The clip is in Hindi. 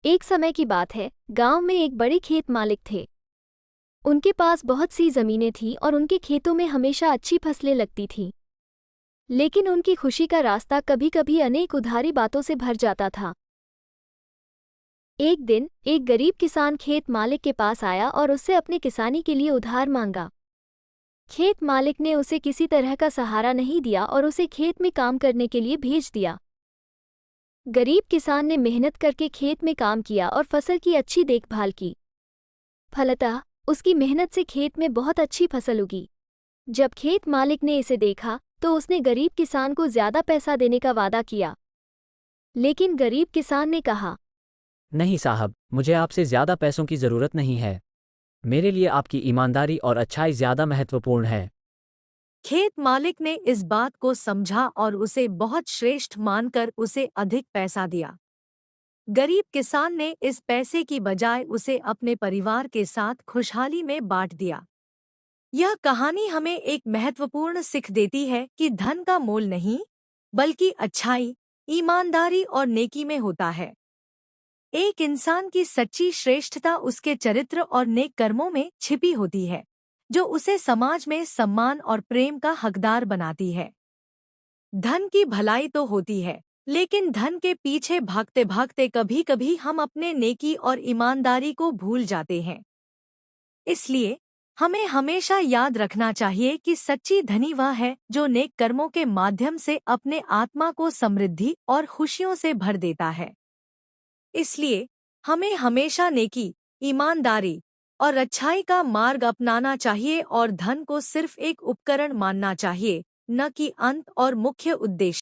एक समय की बात है, गांव में एक बड़े खेत मालिक थे। उनके पास बहुत सी जमीनें थीं और उनके खेतों में हमेशा अच्छी फसलें लगती थीं। लेकिन उनकी खुशी का रास्ता कभी कभी अनेक उधारी बातों से भर जाता था। एक दिन एक गरीब किसान खेत मालिक के पास आया और उससे अपने किसानी के लिए उधार मांगा। खेत मालिक ने उसे किसी तरह का सहारा नहीं दिया और उसे खेत में काम करने के लिए भेज दिया। गरीब किसान ने मेहनत करके खेत में काम किया और फसल की अच्छी देखभाल की। फलतः उसकी मेहनत से खेत में बहुत अच्छी फसल उगी। जब खेत मालिक ने इसे देखा तो उसने गरीब किसान को ज्यादा पैसा देने का वादा किया। लेकिन गरीब किसान ने कहा, नहीं साहब, मुझे आपसे ज़्यादा पैसों की ज़रूरत नहीं है। मेरे लिए आपकी ईमानदारी और अच्छाई ज़्यादा महत्वपूर्ण है। खेत मालिक ने इस बात को समझा और उसे बहुत श्रेष्ठ मानकर उसे अधिक पैसा दिया। गरीब किसान ने इस पैसे की बजाय उसे अपने परिवार के साथ खुशहाली में बांट दिया। यह कहानी हमें एक महत्वपूर्ण सीख देती है कि धन का मोल नहीं, बल्कि अच्छाई, ईमानदारी और नेकी में होता है। एक इंसान की सच्ची श्रेष्ठता उसके चरित्र और नेक कर्मों में छिपी होती है, जो उसे समाज में सम्मान और प्रेम का हकदार बनाती है। धन की भलाई तो होती है, लेकिन धन के पीछे भागते भागते कभी कभी हम अपने नेकी और ईमानदारी को भूल जाते हैं। इसलिए हमें हमेशा याद रखना चाहिए कि सच्ची धनी वह है जो नेक कर्मों के माध्यम से अपने आत्मा को समृद्धि और खुशियों से भर देता है। इसलिए हमें हमेशा नेकी, ईमानदारी और अच्छाई का मार्ग अपनाना चाहिए और धन को सिर्फ एक उपकरण मानना चाहिए, न कि अंत और मुख्य उद्देश्य।